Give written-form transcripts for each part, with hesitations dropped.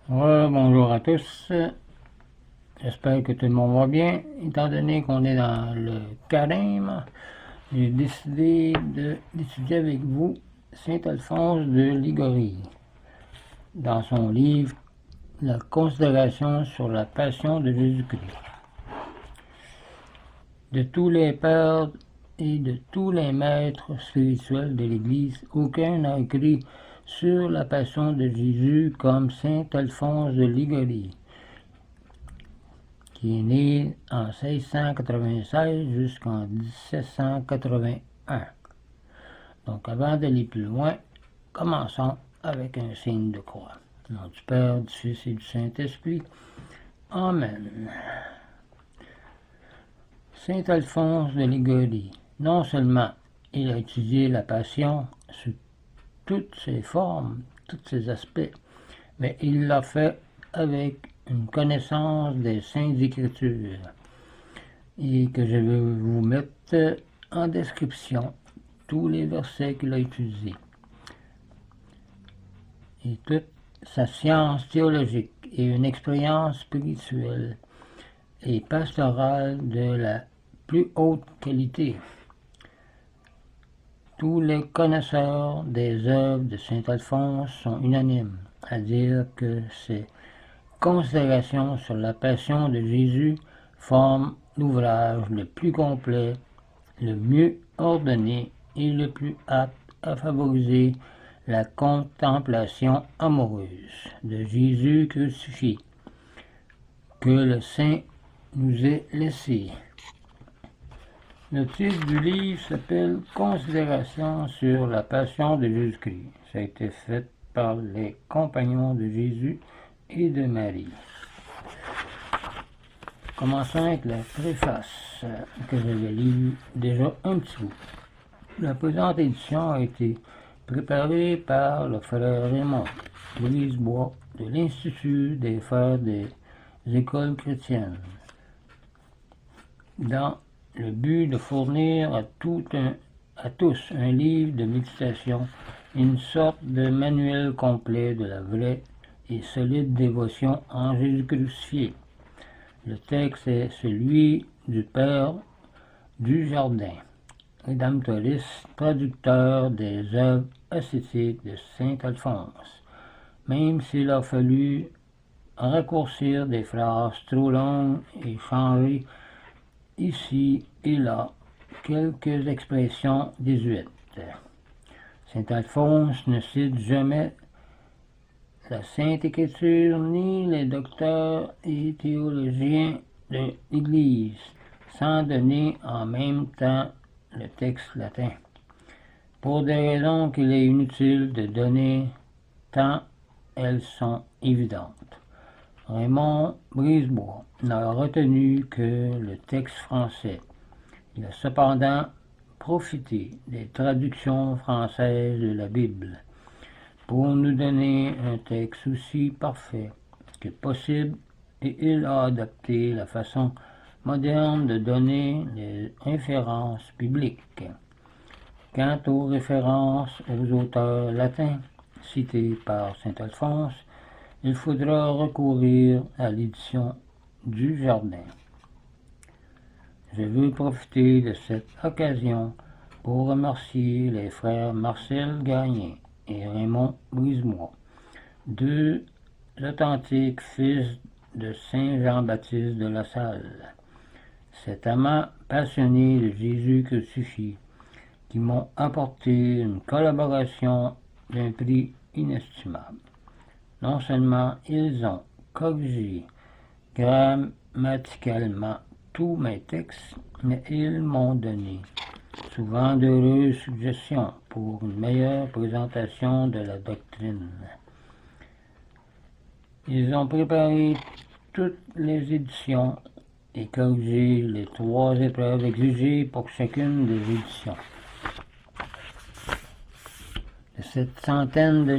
Bonjour à tous, j'espère que tout le monde va bien. Étant donné qu'on est dans le carême, j'ai décidé d'étudier avec vous Saint Alphonse de Ligorie dans son livre La considération sur la passion de Jésus-Christ. De tous les pères et de tous les maîtres spirituels de l'Église, aucun n'a écrit sur la passion de Jésus comme Saint Alphonse de Ligorie, qui est né en 1696 jusqu'en 1781. Donc avant d'aller plus loin, commençons avec un signe de croix. Au nom du Père, du Fils et du Saint-Esprit. Amen. Saint Alphonse de Ligorie, non seulement il a étudié la Passion sous toutes ses formes, tous ses aspects, mais il l'a fait avec une connaissance des Saintes Écritures et que je vais vous mettre en description tous les versets qu'il a étudiés et toute sa science théologique et une expérience spirituelle et pastorale de la plus haute qualité. Tous les connaisseurs des œuvres de saint Alphonse sont unanimes à dire que ces considérations sur la passion de Jésus forment l'ouvrage le plus complet, le mieux ordonné et le plus apte à favoriser la contemplation amoureuse de Jésus crucifié, que le Saint nous ait laissé. Le titre du livre s'appelle Considération sur la passion de Jésus-Christ. Ça a été fait par les compagnons de Jésus et de Marie. Commençons avec la préface que j'avais lue déjà un petit bout. La présente édition a été préparée par le frère Raymond Brisebois de l'Institut des frères des écoles chrétiennes, dans le but de fournir à tous un livre de méditation, une sorte de manuel complet de la vraie et solide dévotion en Jésus crucifié. Le texte est celui du Père Dujardin, rédemptoriste, traducteur des œuvres ascétiques de saint Alphonse, même s'il a fallu raccourcir des phrases trop longues et changer ici et là quelques expressions désuètes. Saint Alphonse ne cite jamais la Sainte Écriture ni les docteurs et théologiens de l'Église, sans donner en même temps le texte latin, pour des raisons qu'il est inutile de donner tant elles sont évidentes. Raymond Brisebois n'a retenu que le texte français. Il a cependant profité des traductions françaises de la Bible pour nous donner un texte aussi parfait que possible, et il a adapté la façon moderne de donner les références bibliques. Quant aux références aux auteurs latins cités par saint Alphonse, il faudra recourir à l'édition Dujardin. Je veux profiter de cette occasion pour remercier les frères Marcel Gagné et Raymond Brisebois, deux authentiques fils de saint Jean-Baptiste de La Salle, cet amant passionné de Jésus crucifié, qui m'ont apporté une collaboration d'un prix inestimable. Non seulement ils ont corrigé grammaticalement tous mes textes, mais ils m'ont donné souvent d'heureuses suggestions pour une meilleure présentation de la doctrine. Ils ont préparé toutes les éditions et corrigé les 3 épreuves exigées pour chacune des éditions. De cette centaine de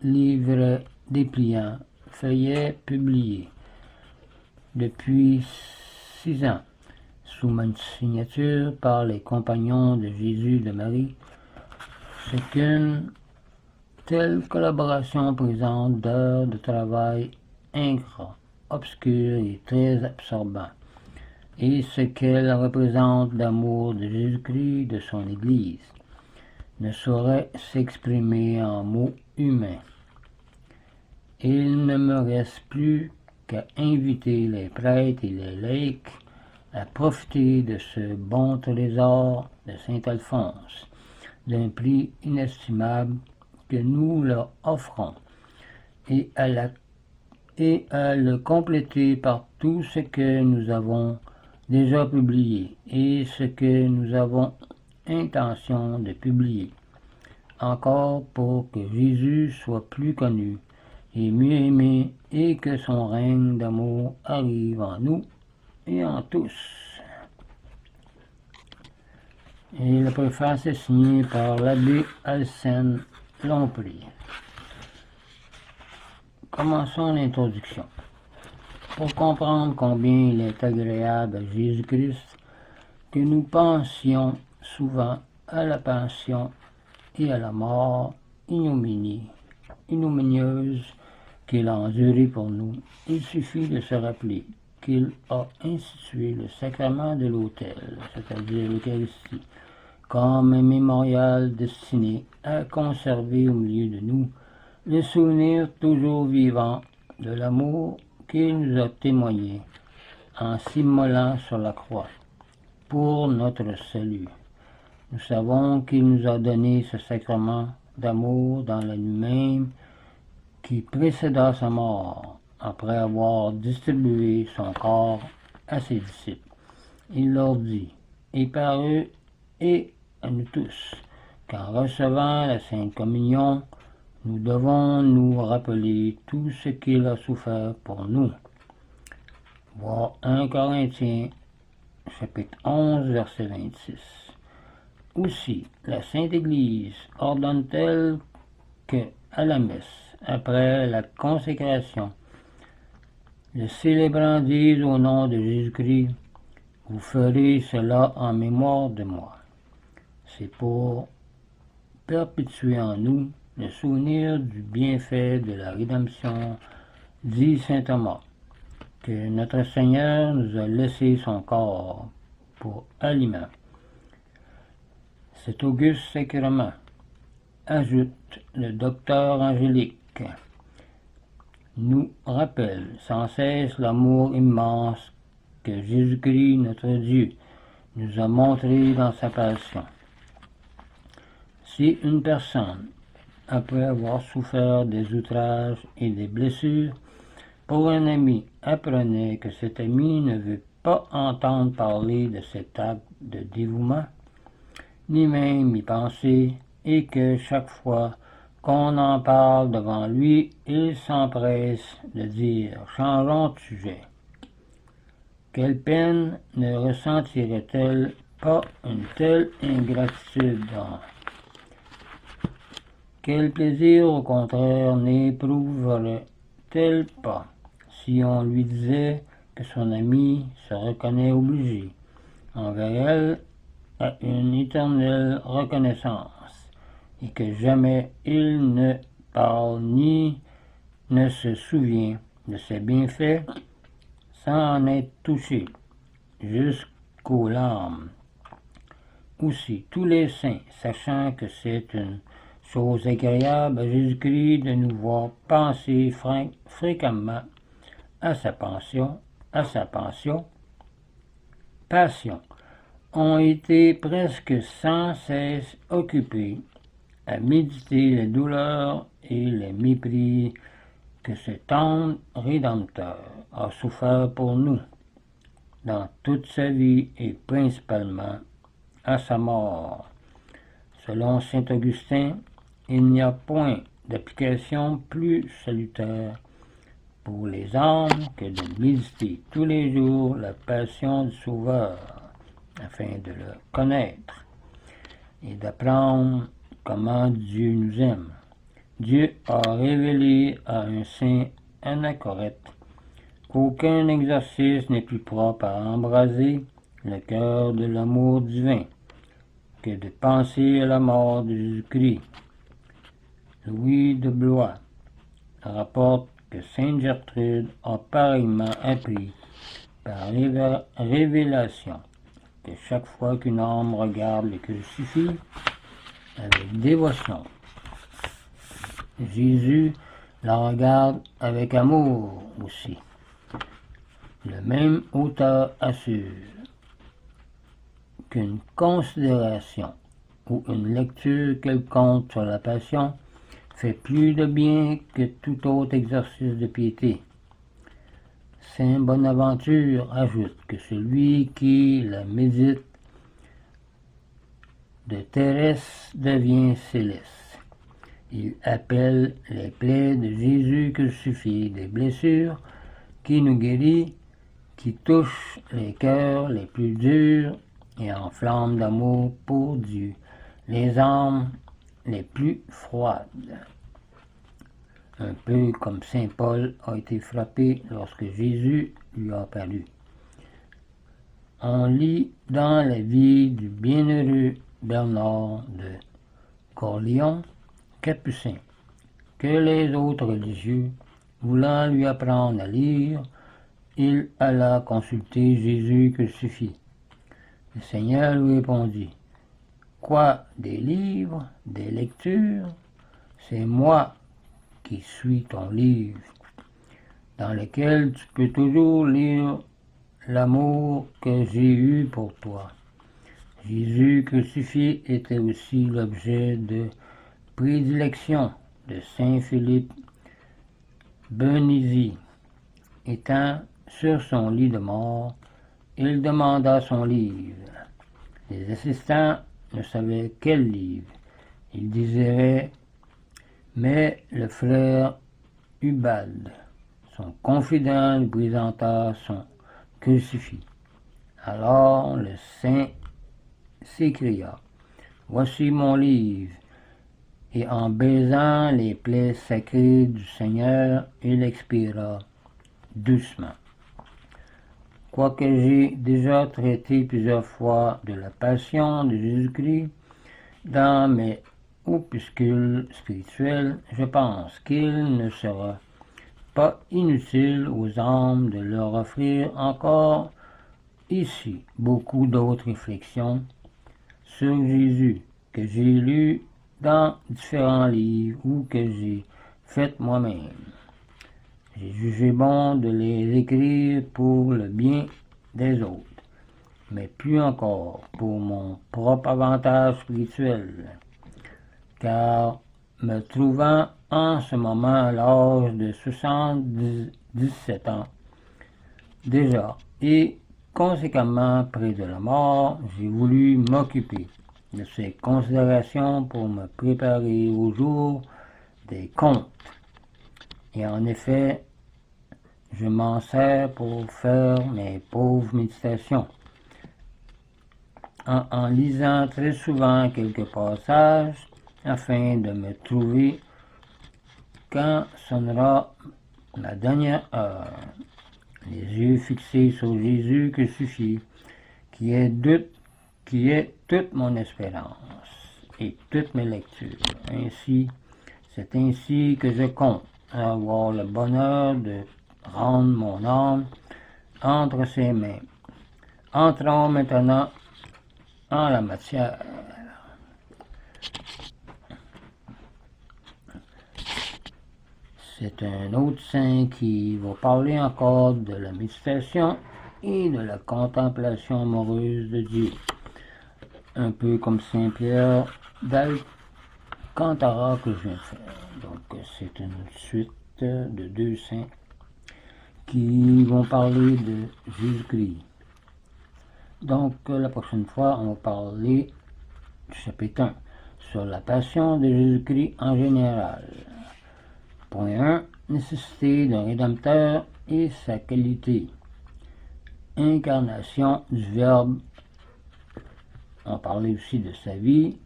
livres dépliants, feuillets publiés depuis 6 ans, sous ma signature par les compagnons de Jésus de Marie, chacune Telle collaboration présente d'heures de travail ingrats, obscurs et très absorbants, et ce qu'elle représente d'amour de Jésus-Christ, de son Église, ne saurait s'exprimer en mots humains. Il ne me reste plus qu'à inviter les prêtres et les laïcs à profiter de ce bon trésor de Saint-Alphonse, d'un prix inestimable que nous leur offrons, et à le compléter par tout ce que nous avons déjà publié et ce que nous avons intention de publier, encore pour que Jésus soit plus connu et mieux aimé, et que son règne d'amour arrive en nous et en tous. Et le préface est signé par l'abbé Alcène Lompré. Commençons l'introduction. Pour comprendre combien il est agréable à Jésus-Christ que nous pensions souvent à la passion et à la mort ignominieuse qu'il a endurée pour nous, il suffit de se rappeler qu'il a institué le sacrement de l'autel, c'est-à-dire l'Eucharistie, comme un mémorial destiné à conserver au milieu de nous le souvenir toujours vivant de l'amour qu'il nous a témoigné en s'immolant sur la croix pour notre salut. Nous savons qu'il nous a donné ce sacrement d'amour dans la nuit même qui précéda sa mort, après avoir distribué son corps à ses disciples. Il leur dit, et par eux et à nous tous, qu'en recevant la Sainte Communion, nous devons nous rappeler tout ce qu'il a souffert pour nous. Voir 1 Corinthiens, chapitre 11, verset 26. Aussi, la Sainte Église ordonne-t-elle que, à la messe, après la consécration, le célébrant dise au nom de Jésus-Christ, « Vous ferez cela en mémoire de moi ». C'est pour perpétuer en nous le souvenir du bienfait de la rédemption, dit saint Thomas, que notre Seigneur nous a laissé son corps pour aliment. Cet auguste sacrement, ajoute le docteur Angélique, nous rappelle sans cesse l'amour immense que Jésus-Christ, notre Dieu, nous a montré dans sa passion. Si une personne, après avoir souffert des outrages et des blessures, pour un ami apprenait que cet ami ne veut pas entendre parler de cet acte de dévouement, ni même y penser, et que chaque fois qu'on en parle devant lui, il s'empresse de dire « changeons de sujet ». Quelle peine ne ressentirait-elle pas une telle ingratitude? Quel plaisir au contraire n'éprouverait-elle pas si on lui disait que son ami se reconnaît obligé envers elle à une éternelle reconnaissance, et que jamais il ne parle ni ne se souvient de ses bienfaits sans en être touché jusqu'aux larmes. Aussi, tous les saints, sachant que c'est une chose agréable à Jésus-Christ de nous voir penser fréquemment à sa passion, ont été presque sans cesse occupés à méditer les douleurs et les mépris que ce tendre Rédempteur a souffert pour nous dans toute sa vie et principalement à sa mort. Selon saint Augustin, il n'y a point d'application plus salutaire pour les âmes que de méditer tous les jours la passion du Sauveur, afin de le connaître et d'apprendre comment Dieu nous aime. Dieu a révélé à un saint Anachorète qu'aucun exercice n'est plus propre à embraser le cœur de l'amour divin que de penser à la mort de Jésus-Christ. Louis de Blois rapporte que sainte Gertrude a pareillement appris par révélation que chaque fois qu'une âme regarde le crucifix avec dévotion, Jésus la regarde avec amour aussi. Le même auteur assure qu'une considération ou une lecture quelconque sur la Passion fait plus de bien que tout autre exercice de piété. Saint Bonaventure ajoute que celui qui la médite de terrestre devient céleste. Il appelle les plaies de Jésus crucifié des blessures qui nous guérit, qui touchent les cœurs les plus durs et enflamme d'amour pour Dieu les âmes les plus froides. Un peu comme saint Paul a été frappé lorsque Jésus lui a apparu. On lit dans la vie du bienheureux Bernard de Corléon, capucin, que les autres religieux, voulant lui apprendre à lire, il alla consulter Jésus crucifié. Le Seigneur lui répondit: Quoi, des livres, des lectures? C'est moi qui suis ton livre, dans lequel tu peux toujours lire l'amour que j'ai eu pour toi. Jésus crucifié était aussi l'objet de prédilection de saint Philippe Benizi. Étant sur son lit de mort, il demanda son livre. Les assistants ne savaient quel livre. Ils disaient: mais le frère Ubald, son confident, lui présenta son crucifix. Alors le saint s'écria: Voici mon livre. Et en baisant les plaies sacrées du Seigneur, il expira doucement. Quoique j'ai déjà traité plusieurs fois de la passion de Jésus-Christ dans mes opuscules spirituels, je pense qu'il ne sera pas inutile aux âmes de leur offrir encore ici beaucoup d'autres réflexions sur Jésus que j'ai lus dans différents livres ou que j'ai fait moi-même. J'ai jugé bon de les écrire pour le bien des autres, mais plus encore pour mon propre avantage spirituel, car me trouvant en ce moment à l'âge de 77 ans déjà, et conséquemment près de la mort, j'ai voulu m'occuper de ces considérations pour me préparer au jour des comptes. Et en effet, je m'en sers pour faire mes pauvres méditations, en lisant très souvent quelques passages, afin de me trouver quand sonnera la dernière heure, les yeux fixés sur Jésus crucifié, qui est toute mon espérance et toutes mes lectures. C'est ainsi que je compte avoir le bonheur de rendre mon âme entre ses mains. Entrons maintenant en la matière. C'est un autre saint qui va parler encore de la méditation et de la contemplation amoureuse de Dieu. Un peu comme Saint Pierre d'Alcantara que je viens de faire. Donc c'est une suite de deux saints qui vont parler de Jésus-Christ. Donc la prochaine fois, on va parler du chapitre 1 sur la passion de Jésus-Christ en général. Point 1. Nécessité d'un Rédempteur et sa qualité. Incarnation du Verbe. On parlait aussi de sa vie,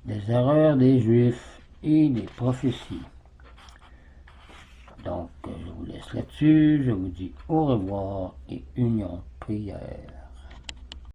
des erreurs des Juifs et des prophéties. Donc, je vous laisse là-dessus. Je vous dis au revoir et union prière.